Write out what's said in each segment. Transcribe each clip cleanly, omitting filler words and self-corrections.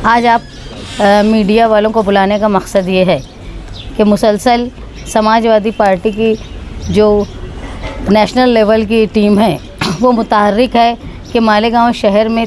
आज आप मीडिया वालों को बुलाने का मकसद ये है कि मुसलसल समाजवादी पार्टी की जो नेशनल लेवल की टीम है वो मुतहर्रिक है कि मालेगांव शहर में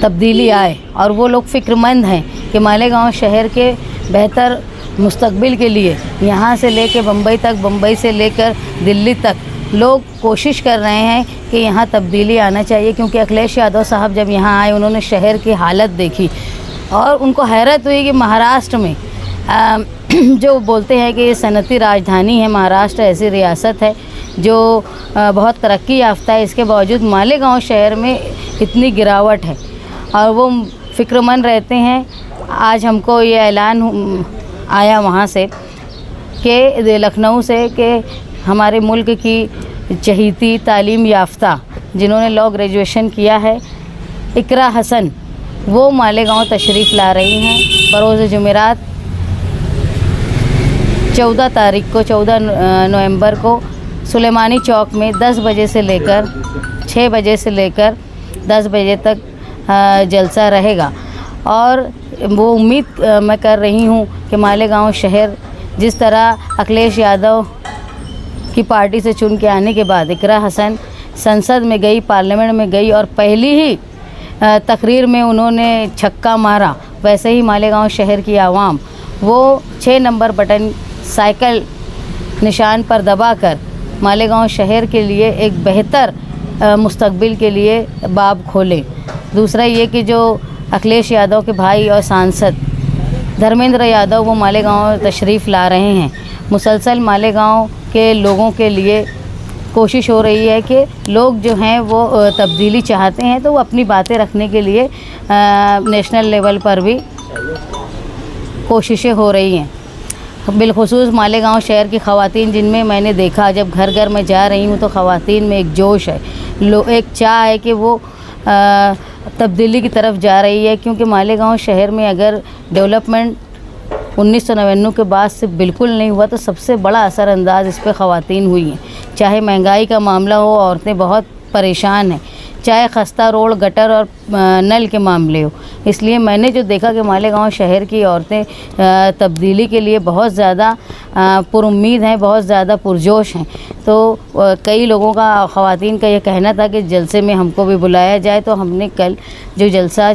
तब्दीली आए और वो लोग फ़िक्रमंद हैं कि मालेगांव शहर के बेहतर मुस्तकबिल के लिए यहाँ से लेकर बम्बई तक, बम्बई से लेकर दिल्ली तक लोग कोशिश कर रहे हैं कि यहाँ तब्दीली आना चाहिए। क्योंकि अखिलेश यादव साहब जब यहाँ आए उन्होंने शहर की हालत देखी और उनको हैरत हुई कि महाराष्ट्र में जो बोलते हैं कि ये सनती राजधानी है, महाराष्ट्र ऐसी रियासत है जो बहुत तरक्की याफ्ता है, इसके बावजूद मालेगांव शहर में इतनी गिरावट है और वो फ़िक्रमंद रहते हैं। आज हमको ये ऐलान आया वहाँ से कि लखनऊ से कि हमारे मुल्क की चहीती तालीम याफ्ता जिन्होंने लॉ ग्रेजुएशन किया है इकरा हसन वो मालेगांव तशरीफ़ ला रही हैं बरोज़ जुमेरात 14 तारीख को 14 नवंबर को सुलेमानी चौक में 10 बजे से लेकर 6 बजे से लेकर 10 बजे तक जलसा रहेगा। और वो उम्मीद मैं कर रही हूँ कि मालेगांव शहर जिस तरह अखिलेश यादव की पार्टी से चुन के आने के बाद इकरा हसन संसद में गई, पार्लियामेंट में गई और पहली ही तकरीर में उन्होंने छक्का मारा, वैसे ही मालेगांव शहर की आवाम वो 6 नंबर बटन साइकिल निशान पर दबाकर मालेगांव शहर के लिए एक बेहतर मुस्तकबिल के लिए बाब खोलें। दूसरा ये कि जो अखिलेश यादव के भाई और सांसद धर्मेंद्र यादव वो मालेगांव तशरीफ़ ला रहे हैं। मुसलसल मालेगांव के लोगों के लिए कोशिश हो रही है कि लोग जो हैं वो तब्दीली चाहते हैं तो वो अपनी बातें रखने के लिए नेशनल लेवल पर भी कोशिशें हो रही हैं। बिलखुसूस मालेगांव शहर की ख़वातीन जिनमें मैंने देखा जब घर घर में जा रही हूँ तो ख़वातीन में एक जोश है, एक चाह है कि वो तब्दीली की तरफ जा रही है। क्योंकि मालेगांव शहर में अगर डेवलपमेंट 1999 के बाद से बिल्कुल नहीं हुआ तो सबसे बड़ा असरअंदाज इस पर ख़वातीन हुई हैं। चाहे महंगाई का मामला हो, औरतें बहुत परेशान हैं, चाहे खस्ता रोड, गटर और नल के मामले हो। इसलिए मैंने जो देखा कि मालेगांव शहर की औरतें तब्दीली के लिए बहुत ज़्यादा पुरुम्मीद हैं, बहुत ज़्यादा पुरजोश हैं। तो कई लोगों का, ख़वातीन का ये कहना था कि जलसे में हमको भी बुलाया जाए। तो हमने कल जो जलसा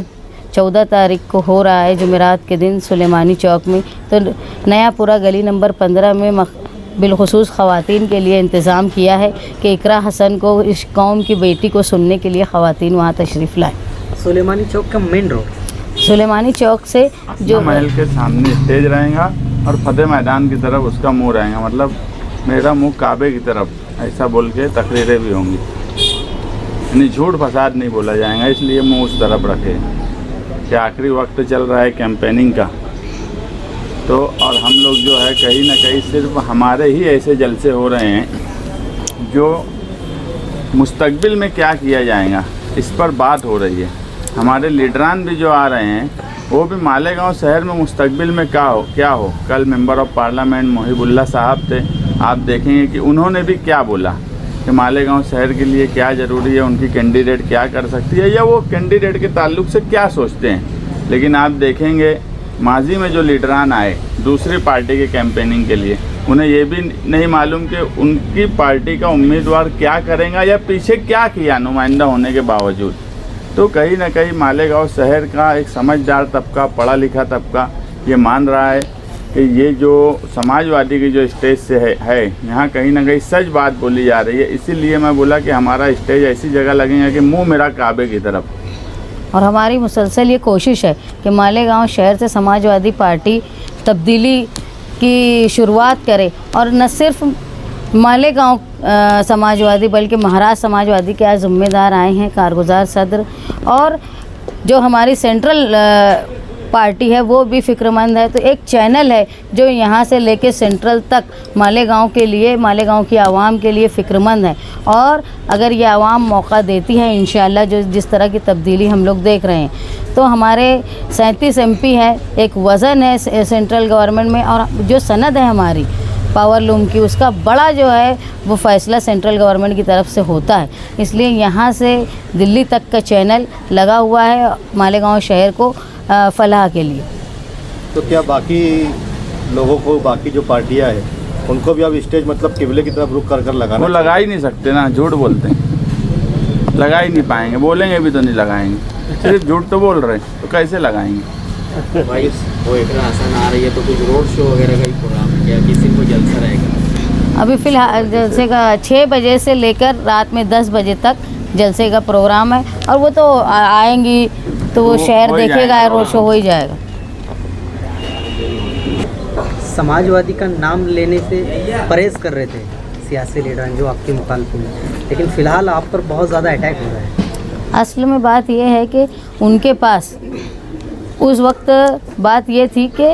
14 तारीख को हो रहा है जुमेरात के दिन सुलेमानी चौक में, तो नयापुरा गली नंबर 15 में बिलखुसूस ख़वातीन के लिए इंतज़ाम किया है कि इकरा हसन को, इस कौम की बेटी को सुनने के लिए ख़वातीन वहाँ तशरीफ़ लाएँ। सुलेमानी चौक का मेन रोड, सुलेमानी चौक से जो महल के सामने स्टेज रहेगा और फतेह मैदान की तरफ उसका मुँह रहेगा, मतलब मेरा मुँह काबे की तरफ, ऐसा बोल के तकरीरें भी होंगी। यानी झूठ फसाद नहीं बोला जाएगा, इसलिए मुँह उस तरफ रखे कि आखिरी वक्त चल रहा है कैंपेनिंग का। तो और हम लोग जो है कहीं ना कहीं सिर्फ हमारे ही ऐसे जलसे हो रहे हैं जो मुस्तकबिल में क्या किया जाएगा इस पर बात हो रही है। हमारे लीडरान भी जो आ रहे हैं वो भी मालेगांव शहर में मुस्तकबिल में क्या हो। कल मेंबर ऑफ पार्लियामेंट मोहिबुल्लाह साहब थे, आप देखेंगे कि उन्होंने भी क्या बोला कि मालेगांव शहर के लिए क्या ज़रूरी है, उनकी कैंडिडेट क्या कर सकती है या वो कैंडिडेट के ताल्लुक से क्या सोचते हैं। लेकिन आप देखेंगे माजी में जो लीडरान आए दूसरी पार्टी के कैंपेनिंग के लिए, उन्हें ये भी नहीं मालूम कि उनकी पार्टी का उम्मीदवार क्या करेगा या पीछे क्या किया नुमाइंदा होने के बावजूद। तो कहीं ना कहीं मालेगांव शहर का एक समझदार तबका, पढ़ा लिखा तबका ये मान रहा है कि ये जो समाजवादी की जो स्टेज से है यहाँ कहीं ना कहीं सच बात बोली जा रही है। इसीलिए मैं बोला कि हमारा स्टेज ऐसी जगह लगेगा कि मुँह मेरा काबे की तरफ। और हमारी मुसलसल ये कोशिश है कि मालेगांव शहर से समाजवादी पार्टी तब्दीली की शुरुआत करे और न सिर्फ मालेगांव समाजवादी बल्कि महाराष्ट्र समाजवादी के आज ज़िम्मेदार आए हैं कारगुजार सदर, और जो हमारी सेंट्रल पार्टी है वो भी फ़िक्रमंद है। तो एक चैनल है जो यहाँ से लेके सेंट्रल तक मालेगांव के लिए, मालेगांव की आवाम के लिए फ़िक्रमंद है। और अगर ये आवाम मौका देती है इंशाअल्लाह, जो जिस तरह की तब्दीली हम लोग देख रहे हैं, तो हमारे 37 MP है, एक वज़न है सेंट्रल गवर्नमेंट में, और जो सनद है हमारी पावर लूम की, उसका बड़ा जो है वो फैसला सेंट्रल गवर्नमेंट की तरफ से होता है। इसलिए यहाँ से दिल्ली तक का चैनल लगा हुआ है मालेगांव शहर को फलाह के लिए। तो क्या बाकी लोगों को, बाकी जो पार्टियां हैं उनको भी अब स्टेज मतलब किबले की तरफ रुख कर लगाना? वो लगा ही नहीं सकते ना, झूठ बोलते हैं, लगा ही नहीं पाएंगे, बोलेंगे भी तो नहीं लगाएंगे, सिर्फ झूठ तो बोल रहे हैं, तो कैसे लगाएंगे। भाई वो एक आसान आ रही है तो कुछ रोड शो वगैरह का ही प्रोग्राम है क्या, किसी को जलसा रहेगा? अभी फ़िलहाल जलसे का 6 बजे से लेकर रात में 10 बजे तक जलसे का प्रोग्राम है, और वो तो आएंगी तो वो शहर हो ही देखेगा, जाएगा, रोड शो हो ही जाएगा। समाजवादी का नाम लेने से परहेज कर रहे थे सियासी लीडर जो आपके मुखालिफ हैं, लेकिन फ़िलहाल आप पर बहुत ज़्यादा अटैक हो रहा है। असल में बात यह है कि उनके पास उस वक्त बात ये थी कि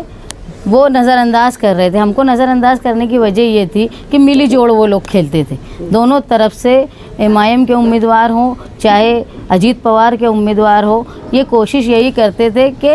वो नज़रअंदाज कर रहे थे हमको। नज़रअंदाज करने की वजह ये थी कि मिली जोड़ वो लोग खेलते थे, दोनों तरफ से एमआईएम के उम्मीदवार हों चाहे अजीत पवार के उम्मीदवार हो, ये कोशिश यही करते थे कि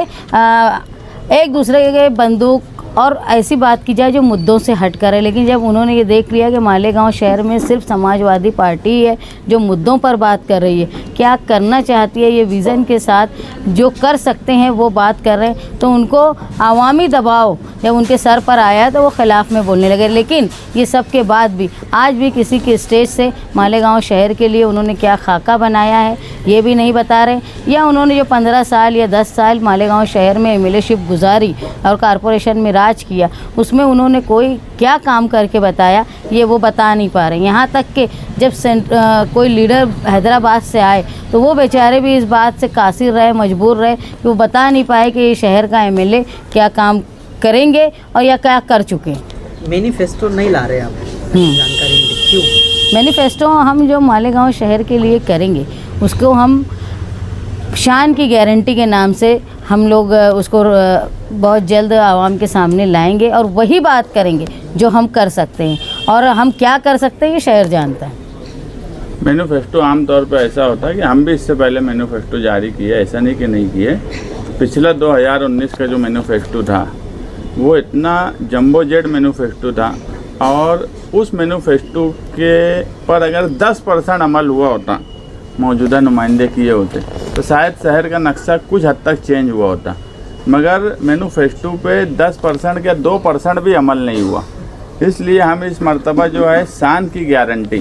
एक दूसरे के बंदूक और ऐसी बात की जाए जो मुद्दों से हट कर है। लेकिन जब उन्होंने ये देख लिया कि मालेगांव शहर में सिर्फ समाजवादी पार्टी है जो मुद्दों पर बात कर रही है, क्या करना चाहती है, ये विज़न के साथ जो कर सकते हैं वो बात कर रहे हैं, तो उनको आवामी दबाव जब उनके सर पर आया तो वो खिलाफ में बोलने लगे। लेकिन ये सब के बाद भी आज भी किसी के स्टेज से मालेगांव शहर के लिए उन्होंने क्या खाका बनाया है ये भी नहीं बता रहे, या उन्होंने जो 15 साल या 10 साल मालेगांव शहर में एमएलएशिप गुजारी और कारपोरेशन में राज किया उसमें उन्होंने कोई क्या काम करके बताया ये वो बता नहीं पा रहे। यहाँ तक कि जब कोई लीडर हैदराबाद से आए तो वो बेचारे भी इस बात से कासिर रहे, मजबूर रहे कि वो बता नहीं पाए कि ये शहर का एमएलए क्या काम करेंगे और या क्या कर चुके हैं। मैनिफेस्टो नहीं ला रहे आप, जानकारी मिली क्यों? मैनिफेस्टो हम जो मालेगांव शहर के लिए करेंगे उसको हम शान की गारंटी के नाम से हम लोग उसको बहुत जल्द आवाम के सामने लाएंगे और वही बात करेंगे जो हम कर सकते हैं, और हम क्या कर सकते हैं ये शहर जानता है। मैनिफेस्टो आमतौर पर ऐसा होता है कि हम भी इससे पहले मैनिफेस्टो जारी किए, ऐसा नहीं कि नहीं किए। पिछला 2019 का जो मैनिफेस्टो था वो इतना जंबो जेट मैनिफेस्टो था, और उस मैनिफेस्टो के पर अगर 10% अमल हुआ होता, मौजूदा नुमाइंदे किए होते, तो शायद शहर का नक्शा कुछ हद तक चेंज हुआ होता। मगर मैनिफेस्टो पे 10% या 2% भी अमल नहीं हुआ। इसलिए हम इस मर्तबा जो है शान की गारंटी,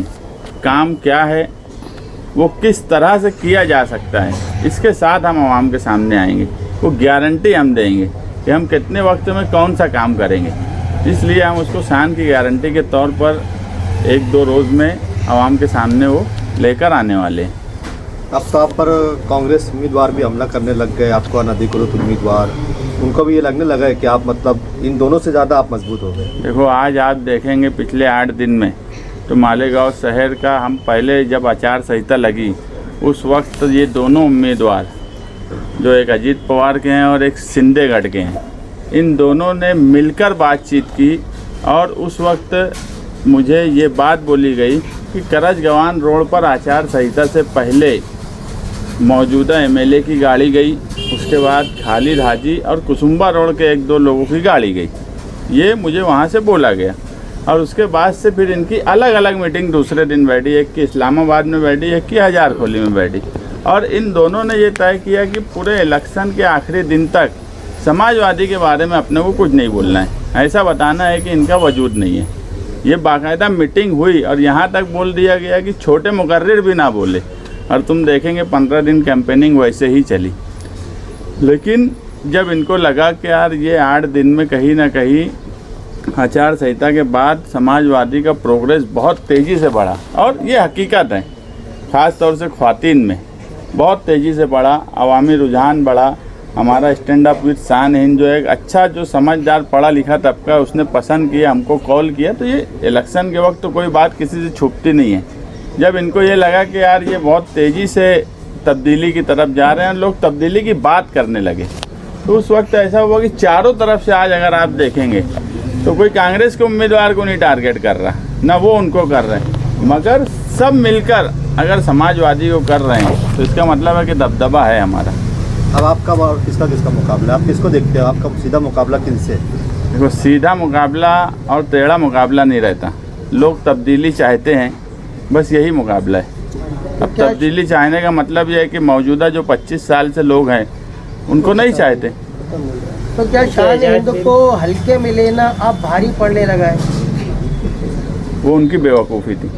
काम क्या है वो किस तरह से किया जा सकता है, इसके साथ हम आवाम के सामने आएंगे। वो गारंटी हम देंगे कि हम कितने वक्त में कौन सा काम करेंगे। इसलिए हम उसको शान की गारंटी के तौर पर 1-2 रोज़ में आवाम के सामने वो लेकर आने वाले हैं। अब तो आप पर कांग्रेस उम्मीदवार भी हमला करने लग गए, आपको अनधिकृत उम्मीदवार, उनको भी ये लगने लगा है कि आप मतलब इन दोनों से ज़्यादा आप मजबूत हो गए। देखो आज आप देखेंगे पिछले 8 दिन में तो मालेगांव शहर का, हम पहले जब आचार संहिता लगी उस वक्त ये दोनों उम्मीदवार जो एक अजीत पवार के हैं और एक सिंधेगढ़ के हैं, इन दोनों ने मिलकर बातचीत की, और उस वक्त मुझे ये बात बोली गई कि करजगवान रोड पर आचार संहिता से पहले मौजूदा एमएलए की गाड़ी गई, उसके बाद खालिद हाजी और कुसुम्बा रोड के 1-2 लोगों की गाड़ी गई, ये मुझे वहाँ से बोला गया। और उसके बाद से फिर इनकी अलग अलग मीटिंग दूसरे दिन बैठी, एक की इस्लामाबाद में बैठी, एक की हजारखोली में बैठी, और इन दोनों ने ये तय किया कि पूरे इलेक्शन के आखिरी दिन तक समाजवादी के बारे में अपने को कुछ नहीं बोलना है, ऐसा बताना है कि इनका वजूद नहीं है। ये बाकायदा मीटिंग हुई और यहाँ तक बोल दिया गया कि छोटे मुकर्रिर भी ना बोले, और तुम देखेंगे 15 दिन कैंपेनिंग वैसे ही चली। लेकिन जब इनको लगा कि यार ये 8 दिन में कहीं ना कहीं आचार संहिता के बाद समाजवादी का प्रोग्रेस बहुत तेज़ी से बढ़ा, और ये हकीकत है, ख़ास तौर से ख्वातीन में बहुत तेज़ी से बढ़ा, अवामी रुझान बढ़ा। हमारा स्टैंड अप विद शान हिंद जो एक अच्छा जो समझदार पढ़ा लिखा तबका उसने पसंद किया, हमको कॉल किया। तो ये इलेक्शन के वक्त तो कोई बात किसी से छुपती नहीं है। जब इनको ये लगा कि यार ये बहुत तेज़ी से तब्दीली की तरफ जा रहे हैं, लोग तब्दीली की बात करने लगे, तो उस वक्त ऐसा हुआ कि चारों तरफ से आज अगर आप देखेंगे तो कोई कांग्रेस के उम्मीदवार को नहीं टारगेट कर रहा, ना वो उनको कर रहे हैं, मगर सब मिलकर अगर समाजवादी को कर रहे हैं तो इसका मतलब है कि दबदबा है हमारा। अब आपका और किसका मुकाबला, आप किसको देखते हो, आपका सीधा मुकाबला किनसे? देखो, सीधा मुकाबला और टेढ़ा मुकाबला नहीं रहता। लोग तब्दीली चाहते हैं, बस यही मुकाबला है। अब तब्दीली चाहने का मतलब यह है कि मौजूदा जो 25 साल से लोग हैं उनको नहीं चाहते। तो क्या शान हिंद को हल्के में लेना अब भारी पड़ने लगा है? वो उनकी बेवकूफ़ी थी।